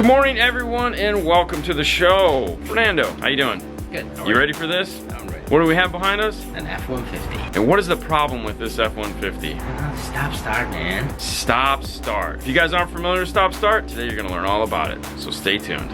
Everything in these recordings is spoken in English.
Good morning, everyone, and welcome to the show. Fernando, how you doing? Good. You ready for this? I'm ready. What do we have behind us? An F-150. And what is the problem with this F-150? Stop start, man. Stop start. If you guys aren't familiar with stop start, today you're gonna learn all about it. So stay tuned.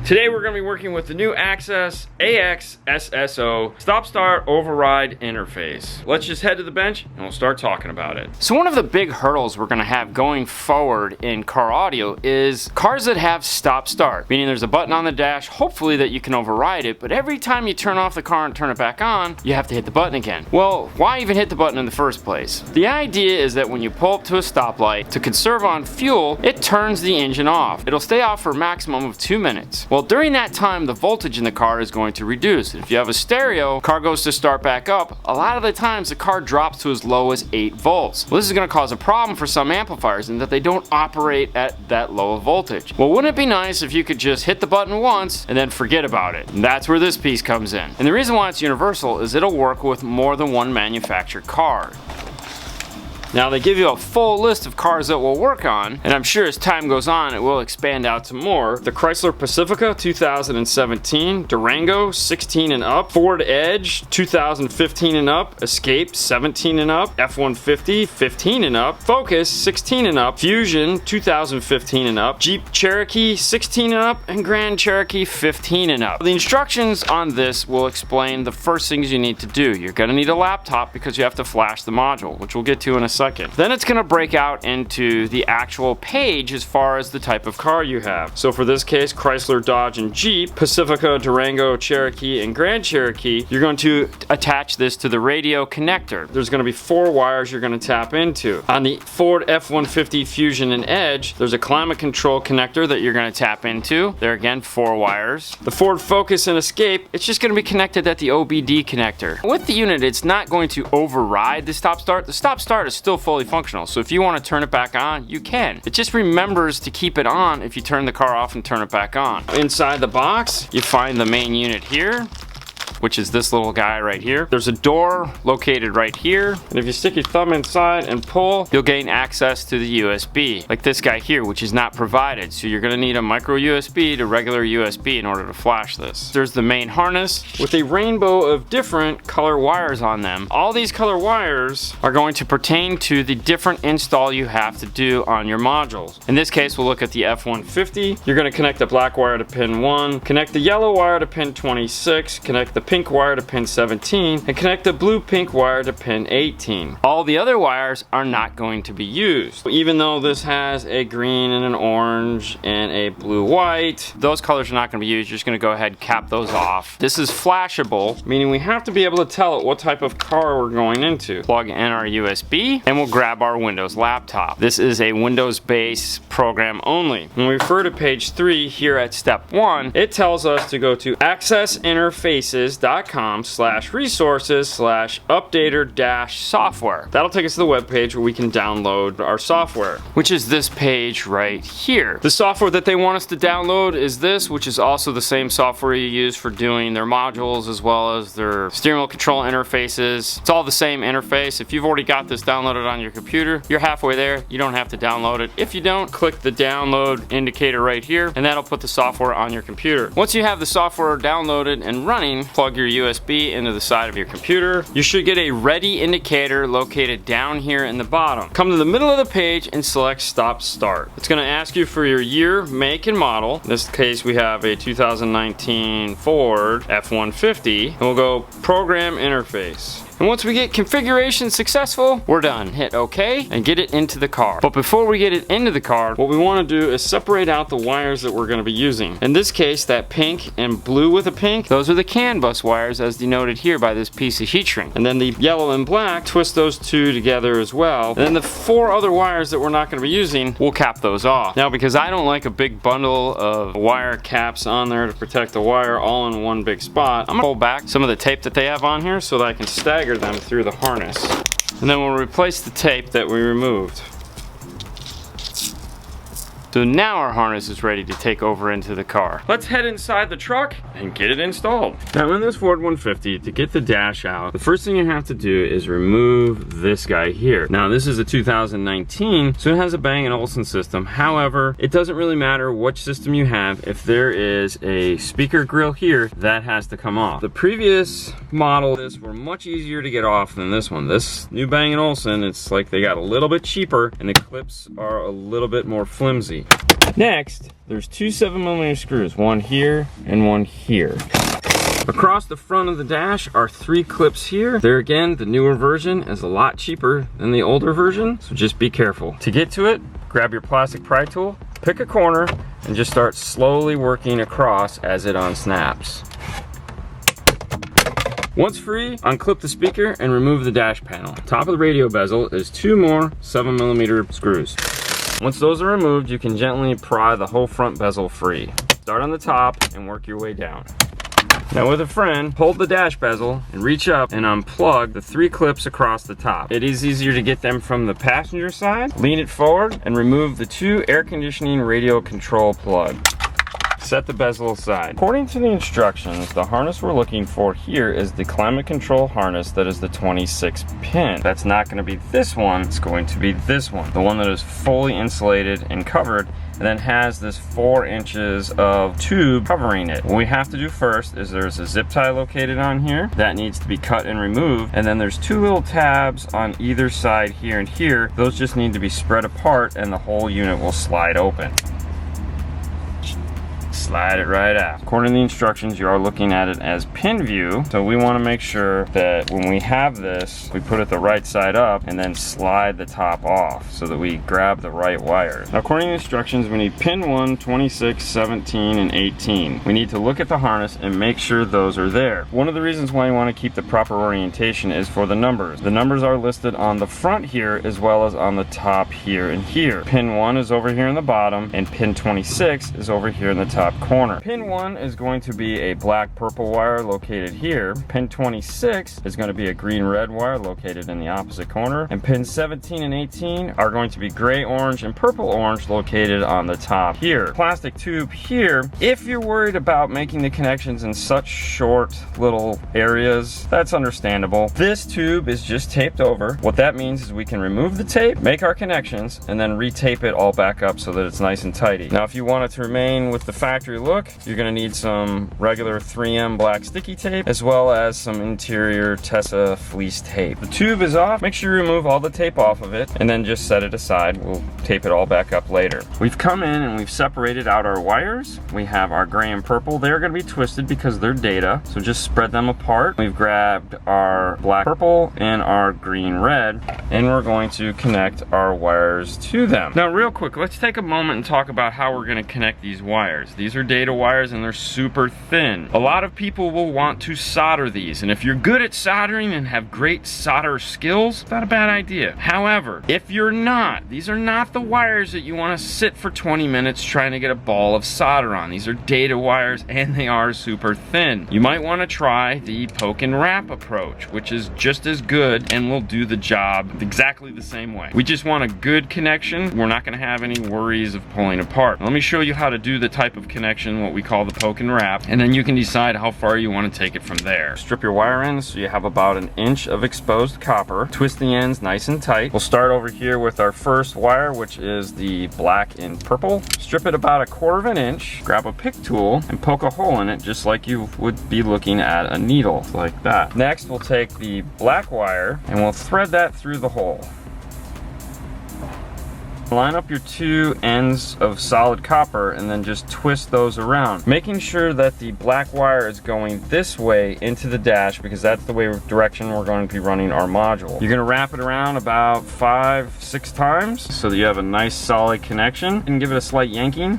Today we're going to be working with the new Axxess AX SSO stop start override interface. Let's just head to the bench and we'll start talking about it. So one of the big hurdles we're going to have going forward in car audio is cars that have stop start, meaning there's a button on the dash, hopefully that you can override it, but every time you turn off the car and turn it back on, you have to hit the button again. Well, why even hit the button in the first place? The idea is that when you pull up to a stoplight, to conserve on fuel, it turns the engine off. It'll stay off for a maximum of 2 minutes. Well, during that time, the voltage in the car is going to reduce. If you have a stereo, car goes to start back up, a lot of the times the car drops to as low as 8 volts. Well, this is going to cause a problem for some amplifiers in that they don't operate at that low of voltage. Well, wouldn't it be nice if you could just hit the button once and then forget about it? And that's where this piece comes in. And the reason why it's universal is it'll work with more than one manufactured car. Now they give you a full list of cars that we'll work on, and I'm sure as time goes on it will expand out to more. The Chrysler Pacifica 2017, Durango 16 and up, Ford Edge 2015 and up, Escape 17 and up, F-150 15 and up, Focus 16 and up, Fusion 2015 and up, Jeep Cherokee 16 and up, and Grand Cherokee 15 and up. The instructions on this will explain the first things you need to do. You're going to need a laptop because you have to flash the module, which we'll get to in a second. Then it's going to break out into the actual page as far as the type of car you have. So for this case, Chrysler, Dodge, and Jeep, Pacifica, Durango, Cherokee, and Grand Cherokee, you're going to attach this to the radio connector. There's going to be 4 wires you're going to tap into. On the Ford F-150, Fusion, and Edge, there's a climate control connector that you're going to tap into. There again, 4 wires. The Ford Focus and Escape, it's just going to be connected at the OBD connector. With the unit, it's not going to override the stop start. The stop start is still fully functional, so if you want to turn it back on, you can. It just remembers to keep it on if you turn the car off and turn it back on. Inside the box, you find the main unit here, which is this little guy right here. There's a door located right here, and if you stick your thumb inside and pull, you'll gain access to the USB, like this guy here, which is not provided. So you're gonna need a micro USB to regular USB in order to flash this. There's the main harness with a rainbow of different color wires on them. All these color wires are going to pertain to the different install you have to do on your modules. In this case, we'll look at the F-150. You're gonna connect the black wire to pin 1, connect the yellow wire to pin 26, connect the pink wire to pin 17, and connect the blue-pink wire to pin 18. All the other wires are not going to be used. Even though this has a green and an orange and a blue-white, those colors are not going to be used. You're just going to go ahead and cap those off. This is flashable, meaning we have to be able to tell it what type of car we're going into. Plug in our USB, and we'll grab our Windows laptop. This is a Windows-based program only. When we refer to page 3 here at step 1, it tells us to go to accessinterfaces.com/resources/updater-software. That'll take us to the web page where we can download our software, which is this page right here. The software that they want us to download is this, which is also the same software you use for doing their modules as well as their steering wheel control interfaces. It's all the same interface. If you've already got this downloaded on your computer, you're halfway there. You don't have to download it. If you don't, click the download indicator right here, and that'll put the software on your computer. Once you have the software downloaded and running, plug your USB into the side of your computer. You should get a ready indicator located down here in the bottom. Come to the middle of the page and select stop start. It's going to ask you for your year, make, and model. In this case, we have a 2019 Ford F-150, and we'll go program interface. And once we get configuration successful, we're done. Hit OK and get it into the car. But before we get it into the car, what we want to do is separate out the wires that we're going to be using. In this case, that pink and blue with a pink, those are the CAN bus wires as denoted here by this piece of heat shrink. And then the yellow and black, twist those two together as well. And then the 4 other wires that we're not going to be using, we'll cap those off. Now, because I don't like a big bundle of wire caps on there to protect the wire all in one big spot, I'm going to pull back some of the tape that they have on here so that I can stagger them through the harness. And then we'll replace the tape that we removed. So now our harness is ready to take over into the car. Let's head inside the truck and get it installed. Now in this Ford 150, to get the dash out, the first thing you have to do is remove this guy here. Now this is a 2019, so it has a Bang & Olufsen system. However, it doesn't really matter which system you have. If there is a speaker grill here, that has to come off. The previous models were much easier to get off than this one. This new Bang & Olufsen, it's like they got a little bit cheaper and the clips are a little bit more flimsy. Next, there's two 7mm screws, one here and one here. Across the front of the dash are 3 clips here. There again, the newer version is a lot cheaper than the older version, so just be careful. To get to it, grab your plastic pry tool, pick a corner, and just start slowly working across as it unsnaps. Once free, unclip the speaker and remove the dash panel. Top of the radio bezel is 2 more 7mm screws. Once those are removed, you can gently pry the whole front bezel free. Start on the top and work your way down. Now with a friend, hold the dash bezel and reach up and unplug the 3 clips across the top. It is easier to get them from the passenger side. Lean it forward and remove the 2 air conditioning radio control plugs. Set the bezel aside. According to the instructions, the harness we're looking for here is the climate control harness that is the 26 pin. That's not going to be this one, it's going to be this one. The one that is fully insulated and covered and then has this 4 inches of tube covering it. What we have to do first is there's a zip tie located on here that needs to be cut and removed, and then there's 2 little tabs on either side here and here. Those just need to be spread apart and the whole unit will slide open. Slide it right out. According to the instructions, you are looking at it as pin view, so we want to make sure that when we have this, we put it the right side up and then slide the top off so that we grab the right wires. Now, according to the instructions, we need pin 1, 26, 17, and 18. We need to look at the harness and make sure those are there. One of the reasons why you want to keep the proper orientation is for the numbers. The numbers are listed on the front here as well as on the top here and here. Pin 1 is over here in the bottom and pin 26 is over here in the top corner. Pin 1 is going to be a black purple wire located here. Pin 26 is going to be a green red wire located in the opposite corner. And pins 17 and 18 are going to be gray orange and purple orange located on the top here. Plastic tube here. If you're worried about making the connections in such short little areas, that's understandable. This tube is just taped over. What that means is we can remove the tape, make our connections, and then retape it all back up so that it's nice and tidy. Now, if you want it to remain with the factory look, you're going to need some regular 3M black sticky tape as well as some interior Tessa fleece tape. The tube is off. Make sure you remove all the tape off of it and then just set it aside. We'll tape it all back up later. We've come in and we've separated out our wires. We have our gray and purple. They're going to be twisted because they're data, so just spread them apart. We've grabbed our black purple and our green red, and we're going to connect our wires to them. Now real quick, let's take a moment and talk about how we're going to connect these wires. These are data wires and they're super thin. A lot of people will want to solder these, and if you're good at soldering and have great solder skills, it's not a bad idea. However, if you're not, these are not the wires that you want to sit for 20 minutes trying to get a ball of solder on. These are data wires and they are super thin. You might want to try the poke and wrap approach, which is just as good and will do the job exactly the same way. We just want a good connection. We're not going to have any worries of pulling apart. Let me show you how to do the type of connection, what we call the poke and wrap, and then you can decide how far you want to take it from there. Strip your wire ends so you have about 1 inch of exposed copper. Twist the ends nice and tight. We'll start over here with our first wire, which is the black and purple. Strip it about 1/4 inch. Grab a pick tool and poke a hole in it just like you would be looking at a needle, like that. Next, we'll take the black wire and we'll thread that through the hole. Line up your 2 ends of solid copper and then just twist those around, making sure that the black wire is going this way into the dash because that's the direction we're going to be running our module. You're going to wrap it around about 5-6 times so that you have a nice solid connection, and give it a slight yanking.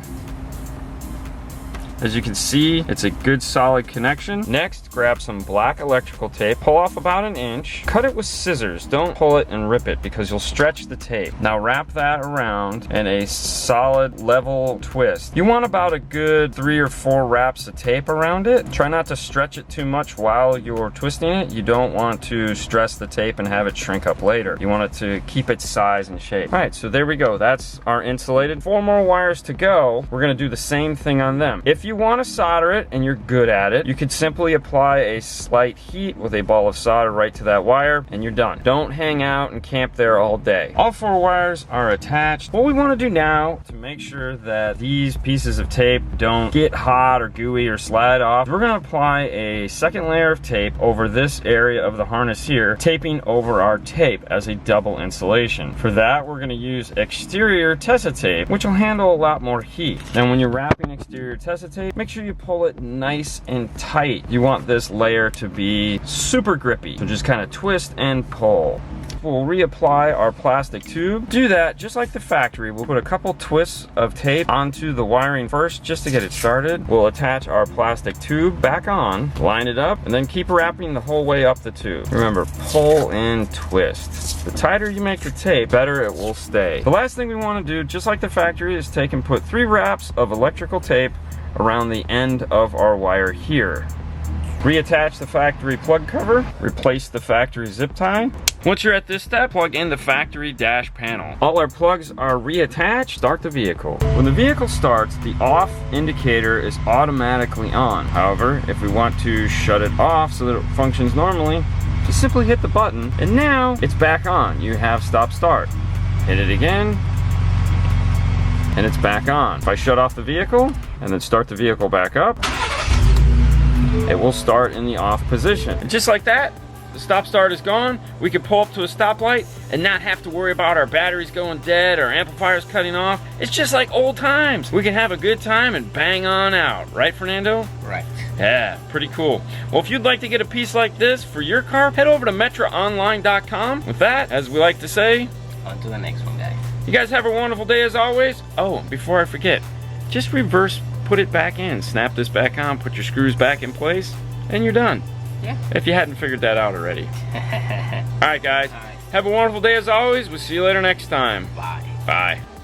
As you can see, it's a good solid connection. Next, grab some black electrical tape, pull off about 1 inch, cut it with scissors. Don't pull it and rip it because you'll stretch the tape. Now wrap that around in a solid level twist. You want about a good 3 or 4 wraps of tape around it. Try not to stretch it too much while you're twisting it. You don't want to stress the tape and have it shrink up later. You want it to keep its size and shape. All right, so there we go. That's our insulated. 4 more wires to go. We're gonna do the same thing on them. If you want to solder it and you're good at it, you could simply apply a slight heat with a ball of solder right to that wire and you're done. Don't hang out and camp there all day. All 4 wires are attached. What we want to do now to make sure that these pieces of tape don't get hot or gooey or slide off, we're going to apply a second layer of tape over this area of the harness here, taping over our tape as a double insulation. For that, we're going to use exterior Tessa tape, which will handle a lot more heat. Then when you're wrapping exterior Tessa tape, make sure you pull it nice and tight. You want this layer to be super grippy, so just kind of twist and pull. We'll reapply our plastic tube. Do that just like the factory. We'll put a couple twists of tape onto the wiring first just to get it started. We'll attach our plastic tube back on, line it up, and then keep wrapping the whole way up the tube. Remember, pull and twist. The tighter you make the tape, better it will stay. The last thing we want to do, just like the factory, is take and put 3 wraps of electrical tape around the end of our wire here. Reattach the factory plug cover, replace the factory zip tie. Once you're at this step, plug in the factory dash panel. All our plugs are reattached. Start the vehicle. When the vehicle starts, the off indicator is automatically on. However, if we want to shut it off so that it functions normally, just simply hit the button, and now it's back on. You have stop start. Hit it again, and it's back on. If I shut off the vehicle and then start the vehicle back up, it will start in the off position. And just like that, the stop start is gone. We can pull up to a stoplight and not have to worry about our batteries going dead or amplifiers cutting off. It's just like old times. We can have a good time and bang on out. Right, Fernando? Right. Yeah, pretty cool. Well, if you'd like to get a piece like this for your car, head over to metraonline.com. With that, as we like to say, on to the next one, guys. You guys have a wonderful day as always. Oh, before I forget, just reverse put it back in. Snap this back on, put your screws back in place, and you're done. Yeah. If you hadn't figured that out already. All right, guys. Have a wonderful day as always. We'll see you later next time. Bye. Bye.